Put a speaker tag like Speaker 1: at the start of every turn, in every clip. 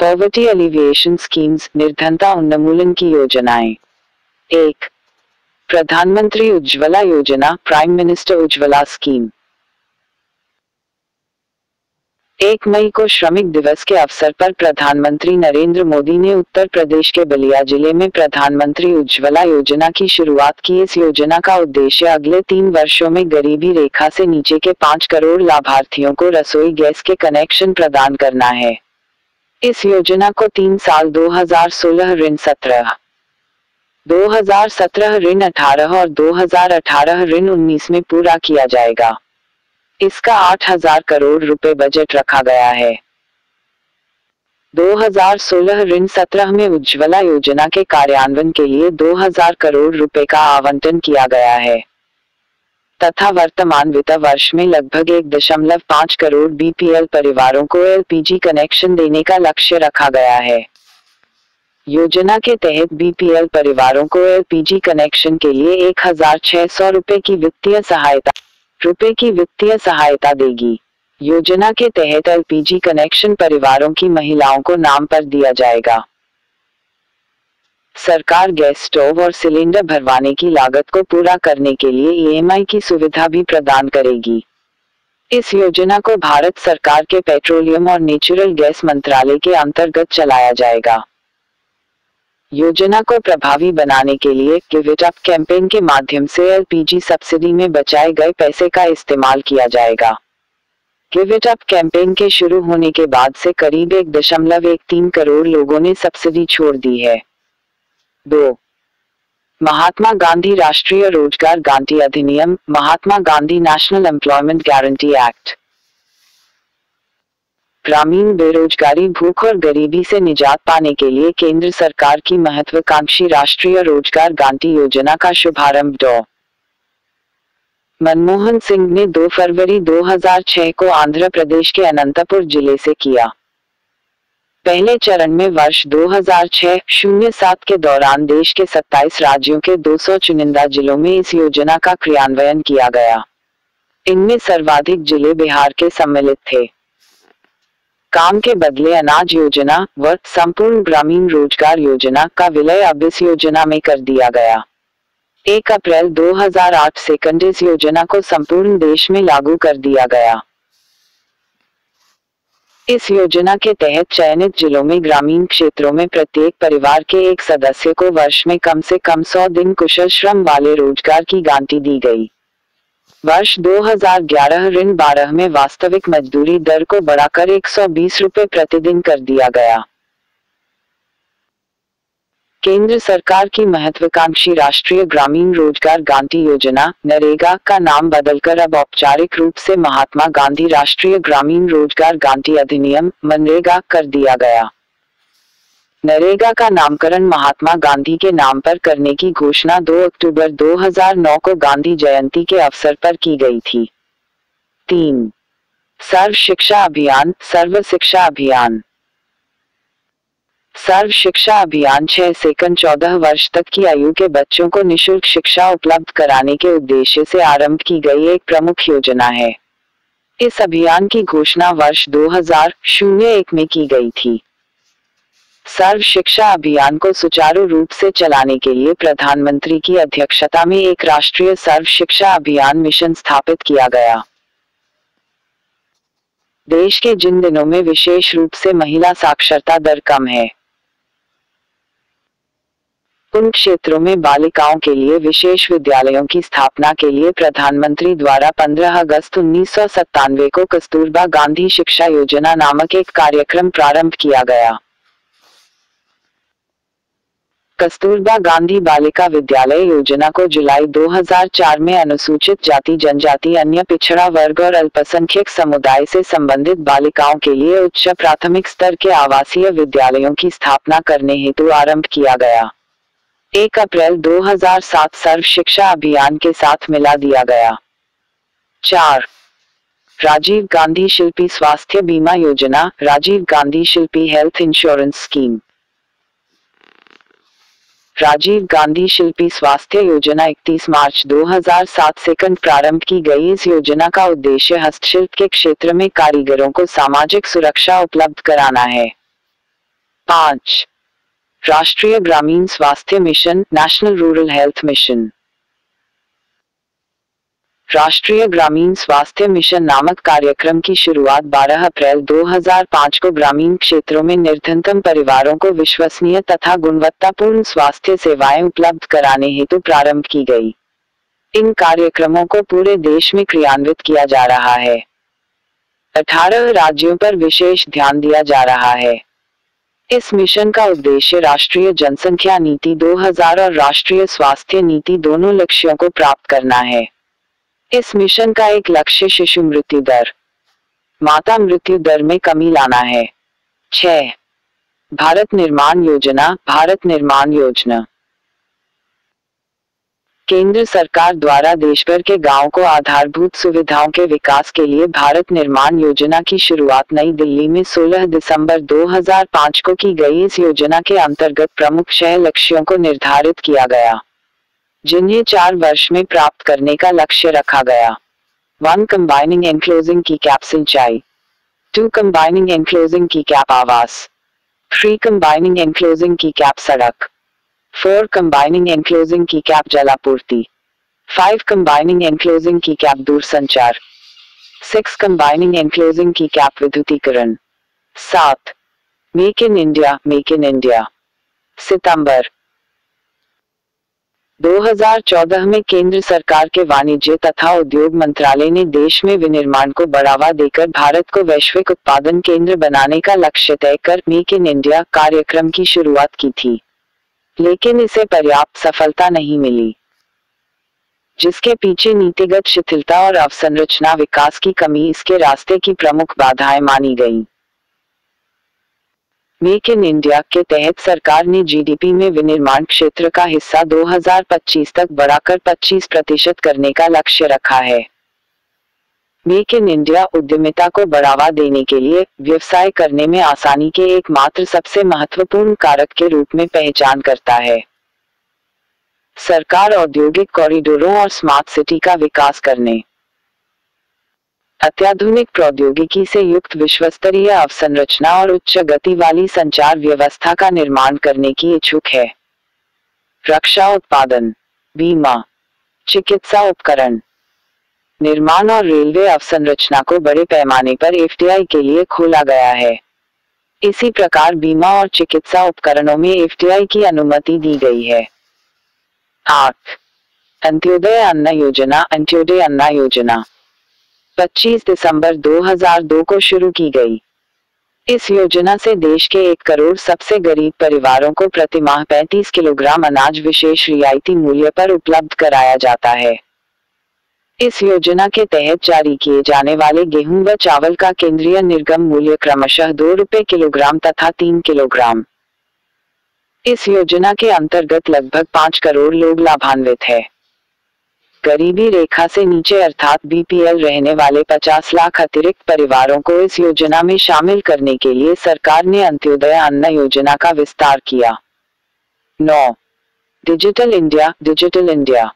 Speaker 1: Poverty alleviation schemes, निर्धनता उन्मूलन की योजनाएं। 1. प्रधानमंत्री उज्ज्वला योजना, प्राइम मिनिस्टर उज्ज्वला स्कीम। 1 मई को श्रमिक दिवस के अवसर पर प्रधानमंत्री नरेंद्र मोदी ने उत्तर प्रदेश के बलिया जिले में प्रधानमंत्री उज्ज्वला योजना की शुरुआत की। इस योजना का उद्देश्य अगले 3 वर्षों में गरीबी रेखा से नीचे के 5 करोड़ लाभार्थियों को रसोई गैस के कनेक्शन प्रदान करना है। इस योजना को 3 साल 2016 ऋण 17, 2017 ऋण 18 और 2018 ऋण 19 में पूरा किया जाएगा। इसका 8,000 करोड़ रुपए बजट रखा गया है। 2016 ऋण 17 में उज्ज्वला योजना के कार्यान्वयन के लिए 2,000 करोड़ रुपए का आवंटन किया गया है तथा वर्तमान वित्त वर्ष में लगभग 1.5 करोड़ बीपीएल परिवारों को एलपीजी कनेक्शन देने का लक्ष्य रखा गया है। योजना के तहत बीपीएल परिवारों को एलपीजी कनेक्शन के लिए 1,600 रुपए की वित्तीय सहायता देगी। योजना के तहत एलपीजी कनेक्शन परिवारों की महिलाओं को नाम पर दिया जाएगा। सरकार गैस स्टोव और सिलेंडर भरवाने की लागत को पूरा करने के लिए ईएमआई की सुविधा भी प्रदान करेगी। इस योजना को भारत सरकार के पेट्रोलियम और नेचुरल गैस मंत्रालय के अंतर्गत चलाया जाएगा। योजना को प्रभावी बनाने के लिए गिव इट अप कैंपेन के माध्यम से एलपीजी सब्सिडी में बचाए गए पैसे का इस्तेमाल किया जाएगा। गिव इट अप कैंपेन के शुरू होने के बाद से करीब 1.13 करोड़ लोगों ने सब्सिडी छोड़ दी है। 2. महात्मा गांधी राष्ट्रीय रोजगार गारंटी अधिनियम, Mahatma Gandhi National Employment Guarantee Act. ग्रामीण बेरोजगारी, भूख और गरीबी से निजात पाने के लिए केंद्र सरकार की महत्वाकांक्षी राष्ट्रीय रोजगार गारंटी योजना का शुभारंभ डॉ. मनमोहन सिंह ने 2 फरवरी 2006 को आंध्र प्रदेश के अनंतपुर जिले से किया। पहले चरण में वर्ष 2006-07 के दौरान देश के 27 राज्यों के 200 चुनिंदा जिलों में इस योजना का क्रियान्वयन किया गया। इनमें सर्वाधिक जिले बिहार के सम्मिलित थे। काम के बदले अनाज योजना व संपूर्ण ग्रामीण रोजगार योजना का विलय अब इस योजना में कर दिया गया। 1 अप्रैल 2008 से इस योजना को संपूर्ण देश में लागू कर दिया गया। इस योजना के तहत चयनित जिलों में ग्रामीण क्षेत्रों में प्रत्येक परिवार के एक सदस्य को वर्ष में कम से कम 100 दिन कुशल श्रम वाले रोजगार की गारंटी दी गई। वर्ष 2011 ऋण 12 में वास्तविक मजदूरी दर को बढ़ाकर 120 रुपए प्रतिदिन कर दिया गया। केंद्र सरकार की महत्वाकांक्षी राष्ट्रीय ग्रामीण रोजगार गारंटी योजना नरेगा का नाम बदलकर अब औपचारिक रूप से महात्मा गांधी राष्ट्रीय ग्रामीण रोजगार गारंटी अधिनियम मनरेगा कर दिया गया। नरेगा का नामकरण महात्मा गांधी के नाम पर करने की घोषणा 2 अक्टूबर 2009 को गांधी जयंती के अवसर पर की गई थी। 3. सर्व शिक्षा अभियान, सर्व शिक्षा अभियान। सर्व शिक्षा अभियान 6 से 14 वर्ष तक की आयु के बच्चों को निशुल्क शिक्षा उपलब्ध कराने के उद्देश्य से आरंभ की गई एक प्रमुख योजना है। इस अभियान की घोषणा वर्ष 2001 में की गई थी। सर्व शिक्षा अभियान को सुचारू रूप से चलाने के लिए प्रधानमंत्री की अध्यक्षता में एक राष्ट्रीय सर्व शिक्षा अभियान मिशन स्थापित किया गया। देश के जिन दिनों में विशेष रूप से महिला साक्षरता दर कम है, उन क्षेत्रों में बालिकाओं के लिए विशेष विद्यालयों की स्थापना के लिए प्रधानमंत्री द्वारा 15 अगस्त 1997 को कस्तूरबा गांधी शिक्षा योजना नामक एक कार्यक्रम प्रारंभ किया गया। कस्तूरबा गांधी बालिका विद्यालय योजना को जुलाई 2004 में अनुसूचित जाति, जनजाति, अन्य पिछड़ा वर्ग और अल्पसंख्यक समुदाय से संबंधित बालिकाओं के लिए उच्च प्राथमिक स्तर के आवासीय विद्यालयों की स्थापना करने हेतु आरंभ किया गया। 1 अप्रैल 2007 सर्व शिक्षा अभियान के साथ मिला दिया गया। 4. राजीव गांधी शिल्पी स्वास्थ्य बीमा योजना, Rajiv Gandhi Shilpi Health Insurance Scheme. Rajiv Gandhi Shilpi स्वास्थ्य योजना 31 मार्च 2007 से प्रारंभ की गई। इस योजना का उद्देश्य हस्तशिल्प के क्षेत्र में कारीगरों को सामाजिक सुरक्षा उपलब्ध कराना है। 5. राष्ट्रीय ग्रामीण स्वास्थ्य mission, national rural health mission. राष्ट्रीय ग्रामीण स्वास्थ्य मिशन नामक कार्यक्रम की शुरुआत 12 अप्रैल 2005 को ग्रामीण क्षेत्रों में निर्धनतम परिवारों को विश्वसनीय तथा गुणवत्तापूर्ण स्वास्थ्य सेवाएं उपलब्ध कराने हेतु प्रारंभ की गई। इन कार्यक्रमों को पूरे देश में क्रियान्वित किया जा रहा है। 18 राज्यों पर विशेष ध्यान दिया जा रहा है। इस मिशन का उद्देश्य राष्ट्रीय जनसंख्या नीति 2000 और राष्ट्रीय स्वास्थ्य नीति दोनों लक्ष्यों को प्राप्त करना है। इस मिशन का एक लक्ष्य शिशु मृत्यु दर, माता मृत्यु दर में कमी लाना है। 6. भारत निर्माण योजना, भारत निर्माण योजना। केंद्र सरकार द्वारा देशभर के गांवों को आधारभूत सुविधाओं के विकास के लिए भारत निर्माण योजना की शुरुआत नई दिल्ली में 16 दिसंबर 2005 को की गई। इस योजना के अंतर्गत प्रमुख 6 लक्ष्यों को निर्धारित किया गया, जिन्हें 4 वर्ष में प्राप्त करने का लक्ष्य रखा गया। 1. कंबाइनिंग एंड क्लोजिंग की कैप सिंचाई। 2. कंबाइनिंग एंड क्लोजिंग की कैप आवास। 3. कंबाइनिंग एंड क्लोजिंग की कैप सड़क। 4. कंबाइनिंग एंड क्लोजिंग की कैप जलापूर्ति। 5. कंबाइनिंग एंड क्लोजिंग की कैप दूरसंचार। 6. कंबाइनिंग एंड क्लोजिंग की कैप विद्युतीकरण। 7. Make in India, make in India. सितंबर 2014 में केंद्र सरकार के वाणिज्य तथा उद्योग मंत्रालय ने देश में विनिर्माण को बढ़ावा देकर भारत को वैश्विक उत्पादन केंद्र बनाने का लक्ष्य तय कर मेक इन इंडिया कार्यक्रम की शुरुआत की थी, लेकिन इसे पर्याप्त सफलता नहीं मिली, जिसके पीछे नीतिगत शिथिलता और अवसंरचना विकास की कमी इसके रास्ते की प्रमुख बाधाएं मानी गईं। मेक इन इंडिया के तहत सरकार ने जीडीपी में विनिर्माण क्षेत्र का हिस्सा 2025 तक बढ़ाकर 25% करने का लक्ष्य रखा है। मेक इन इंडिया उद्यमिता को बढ़ावा देने के लिए व्यवसाय करने में आसानी के एकमात्र सबसे महत्वपूर्ण कारक के रूप में पहचान करता है। सरकार औद्योगिक कॉरिडोरों और स्मार्ट सिटी का विकास करने, अत्याधुनिक प्रौद्योगिकी से युक्त विश्वस्तरीय अवसंरचना और उच्च गति वाली संचार व्यवस्था का निर्माण करने की इच्छुक है। रक्षा उत्पादन, बीमा, चिकित्सा उपकरण, निर्माण और रेलवे अवसंरचना को बड़े पैमाने पर एफडीआई के लिए खोला गया है। इसी प्रकार बीमा और चिकित्सा उपकरणों में एफडीआई की अनुमति दी गई है। 8. अंत्योदय अन्न योजना, अंत्योदय अन्न योजना 25 दिसंबर 2002 को शुरू की गई। इस योजना से देश के 1 करोड़ सबसे गरीब परिवारों को प्रतिमाह 35 किलोग्राम अनाज विशेष रियायती मूल्य पर उपलब्ध कराया जाता है। इस योजना के तहत जारी किए जाने वाले गेहूं व चावल का केंद्रीय निर्गम मूल्य क्रमशः 2 रुपये किलोग्राम तथा 3 किलोग्राम। इस योजना के अंतर्गत लगभग 5 करोड़ लोग लाभान्वित है। गरीबी रेखा से नीचे अर्थात बीपीएल रहने वाले 50 लाख अतिरिक्त परिवारों को इस योजना में शामिल करने के लिए सरकार ने अंत्योदय अन्न योजना का विस्तार किया। 9. डिजिटल इंडिया, डिजिटल इंडिया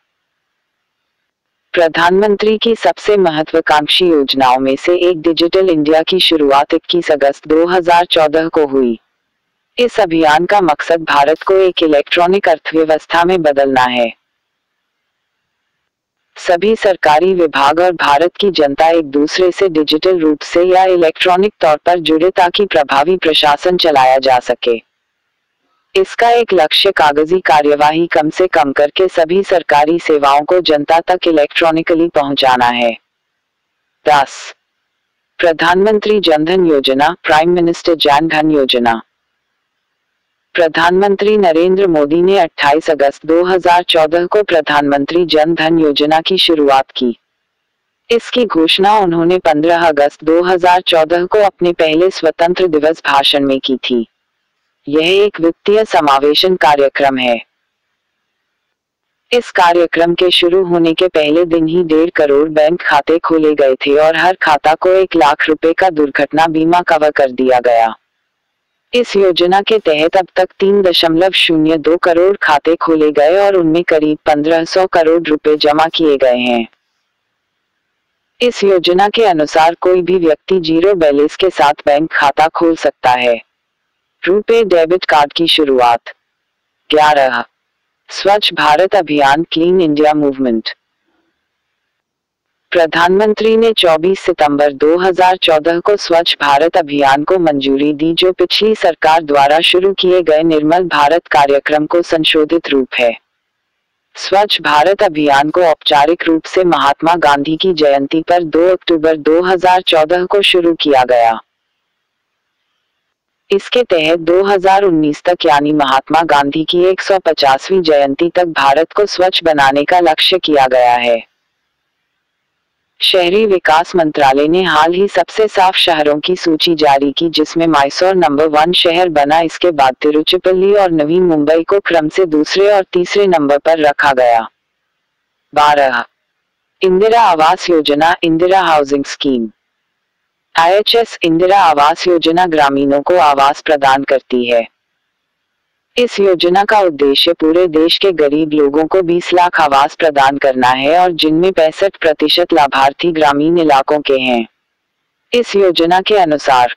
Speaker 1: प्रधानमंत्री की सबसे महत्वाकांक्षी योजनाओं में से एक डिजिटल इंडिया की शुरुआत 21 अगस्त 2014 को हुई। इस अभियान का मकसद भारत को एक इलेक्ट्रॉनिक अर्थव्यवस्था में बदलना है। सभी सरकारी विभाग और भारत की जनता एक दूसरे से डिजिटल रूप से या इलेक्ट्रॉनिक तौर पर जुड़े ताकि प्रभावी प्रशासन चलाया जा सके। इसका एक लक्ष्य कागजी कार्यवाही कम से कम करके सभी सरकारी सेवाओं को जनता तक इलेक्ट्रॉनिकली पहुंचाना है। 10. प्रधानमंत्री जन धन योजना, प्राइम मिनिस्टर जन धन योजना प्रधानमंत्री नरेंद्र मोदी ने 28 अगस्त 2014 को प्रधानमंत्री जन धन योजना की शुरुआत की। इसकी घोषणा उन्होंने 15 अगस्त 2014 को अपने पहले स्वतंत्र दिवस भाषण में की थी। यह एक वित्तीय समावेशन कार्यक्रम है। इस कार्यक्रम के शुरू होने के पहले दिन ही 1.5 करोड़ बैंक खाते खोले गए थे और हर खाता को 1 लाख रुपए का दुर्घटना बीमा कवर कर दिया गया। इस योजना के तहत अब तक 3.02 करोड़ खाते खोले गए और उनमें करीब 1500 करोड़ रुपए जमा किए गए हैं। इस योजना के अनुसार कोई भी व्यक्ति जीरो बैलेंस के साथ बैंक खाता खोल सकता है। रुपे डेबिट कार्ड की शुरुआत। 11 स्वच्छ भारत अभियान क्लीन इंडिया मूवमेंट। प्रधानमंत्री ने 24 सितंबर 2014 को स्वच्छ भारत अभियान को मंजूरी दी, जो पिछली सरकार द्वारा शुरू किए गए निर्मल भारत कार्यक्रम को संशोधित रूप है। स्वच्छ भारत अभियान को औपचारिक रूप से महात्मा गांधी की जयंती पर 2 अक्टूबर 2014 को शुरू किया गया। इसके तहत 2019 तक यानी महात्मा गांधी की 150वीं जयंती तक भारत को स्वच्छ बनाने का लक्ष्य किया गया है। शहरी विकास मंत्रालय ने हाल ही सबसे साफ शहरों की सूची जारी की, जिसमें मैसूर नंबर 1 शहर बना। इसके बाद तिरुचिरापल्ली और नवी मुंबई को क्रम से दूसरे और तीसरे नंबर पर रखा गया। 12 Indira Awas Yojana Indira housing scheme. IHS Indira Awas Yojana ग्रामीणों को आवास प्रदान करती है। इस योजना का उद्देश्य पूरे देश के गरीब लोगों को 20 लाख आवास प्रदान करना है, और जिनमें 65% लाभार्थी ग्रामीण इलाकों के हैं। इस योजना के अनुसार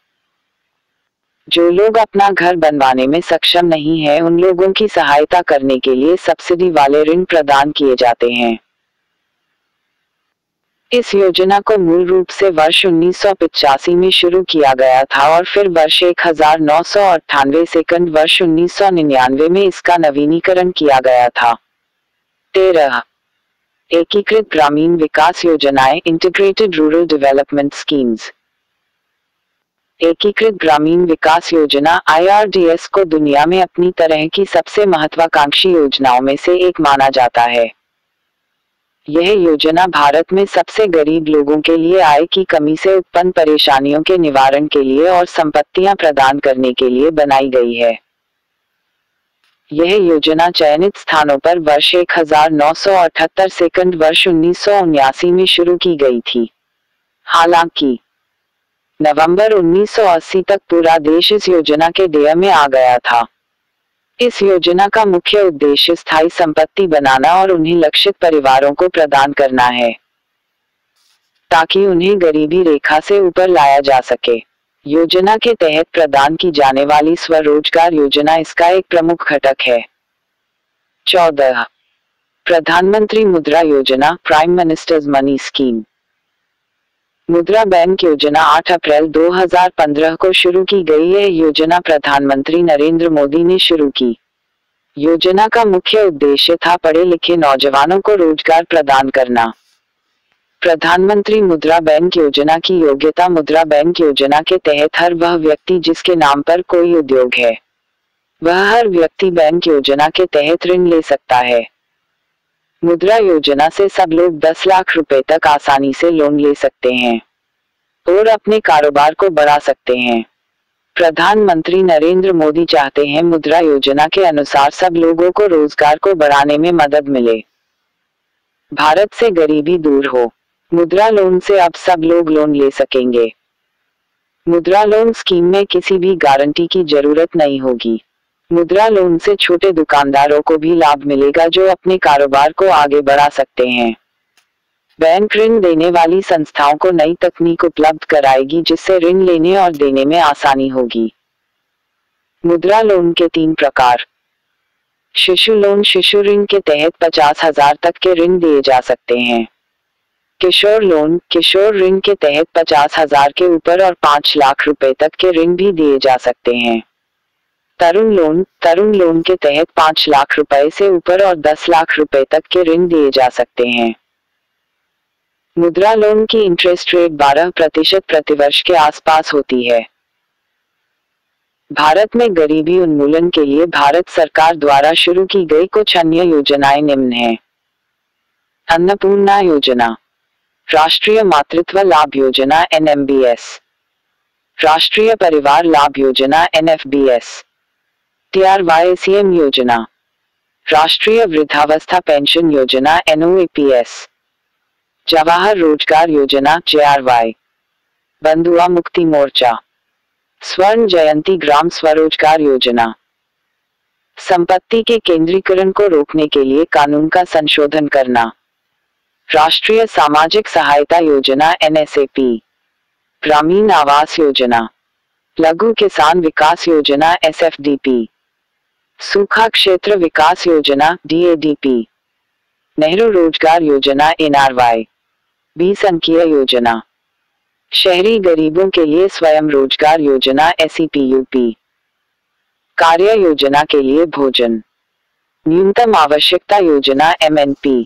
Speaker 1: जो लोग अपना घर बनवाने में सक्षम नहीं है, उन लोगों की सहायता करने के लिए सब्सिडी वाले ऋण प्रदान किए जाते हैं। इस योजना को मूल रूप से वर्ष 1985 में शुरू किया गया था और फिर वर्ष 1998 सेकंड वर्ष 1999 में इसका नवीनीकरण किया गया था। 13 एकीकृत ग्रामीण विकास योजनाएं इंटीग्रेटेड रूरल डेवलपमेंट स्कीम्स। एकीकृत ग्रामीण विकास योजना IRDS को दुनिया में अपनी तरह की सबसे महत्वाकांक्षी योजनाओं में से एक माना जाता है। यह योजना भारत में सबसे गरीब लोगों के लिए आय की कमी से उत्पन्न परेशानियों के निवारण के लिए और संपत्तियां प्रदान करने के लिए बनाई गई है। यह योजना चयनित स्थानों पर वर्ष 1978 सेकंड वर्ष 1979 में शुरू की गई थी। हालांकि नवंबर 1980 तक पूरा देश इस योजना के डेय में आ गया था। इस योजना का मुख्य उद्देश्य स्थायी संपत्ति बनाना और उन्हें लक्षित परिवारों को प्रदान करना है, ताकि उन्हें गरीबी रेखा से ऊपर लाया जा सके। योजना के तहत प्रदान की जाने वाली स्वरोजगार योजना इसका एक प्रमुख घटक है। 14 प्रधानमंत्री मुद्रा योजना प्राइम मिनिस्टर्स मनी स्कीम। मुद्रा बैंक योजना 8 अप्रैल 2015 को शुरू की गई। यह योजना प्रधानमंत्री नरेंद्र मोदी ने शुरू की। योजना का मुख्य उद्देश्य था पढ़े लिखे नौजवानों को रोजगार प्रदान करना। प्रधानमंत्री मुद्रा बैंक योजना की योग्यता। मुद्रा बैंक योजना के तहत हर वह व्यक्ति जिसके नाम पर कोई उद्योग है, वह हर व्यक्ति बैंक योजना के तहत ऋण ले सकता है। मुद्रा योजना से सब लोग 10 लाख रुपए तक आसानी से लोन ले सकते हैं और अपने कारोबार को बढ़ा सकते हैं। प्रधानमंत्री नरेंद्र मोदी चाहते हैं मुद्रा योजना के अनुसार सब लोगों को रोजगार को बढ़ाने में मदद मिले, भारत से गरीबी दूर हो। मुद्रा लोन से अब सब लोग लोन ले सकेंगे। मुद्रा लोन स्कीम में किसी भी गारंटी की जरूरत नहीं होगी। मुद्रा लोन से छोटे दुकानदारों को भी लाभ मिलेगा, जो अपने कारोबार को आगे बढ़ा सकते हैं। बैंक ऋण देने वाली संस्थाओं को नई तकनीक उपलब्ध कराएगी, जिससे ऋण लेने और देने में आसानी होगी। मुद्रा लोन के 3 प्रकार। शिशु लोन। शिशु ऋण के तहत 50,000 तक के ऋण दिए जा सकते हैं। किशोर लोन। किशोर ऋण के तहत 50,000 के ऊपर और 5 लाख रुपए तक के ऋण भी दिए जा सकते हैं। तरुण लोन। तरुण लोन के तहत 5 लाख रुपए से ऊपर और 10 लाख रुपए तक के ऋण दिए जा सकते हैं। मुद्रा लोन की इंटरेस्ट रेट 12% प्रतिवर्ष के आसपास होती है। भारत में गरीबी उन्मूलन के लिए भारत सरकार द्वारा शुरू की गई कुछ अन्य योजनाएं निम्न हैं। अन्नपूर्णा योजना, राष्ट्रीय मातृत्व लाभ योजना NMBS, राष्ट्रीय परिवार लाभ योजना NFBS, TRYACM योजना, राष्ट्रीय वृद्धावस्था पेंशन योजना NOAPS, जवाहर रोजगार योजना JRY, बंधुआ मुक्ति मोर्चा, स्वर्ण जयंती ग्राम स्वरोजगार योजना। संपत्ति के केंद्रीकरण को रोकने के लिए कानून का संशोधन करना। राष्ट्रीय सामाजिक सहायता योजना NSAP, ग्रामीण आवास योजना, लघु किसान विकास योजना SFDP, सूखा क्षेत्र विकास योजना DADP, नेहरू रोजगार योजना NRY, 20 अंकीय योजना, शहरी गरीबों के लिए स्वयं रोजगार योजना SEPUP, कार्य योजना के लिए भोजन न्यूनतम आवश्यकता योजना MNP।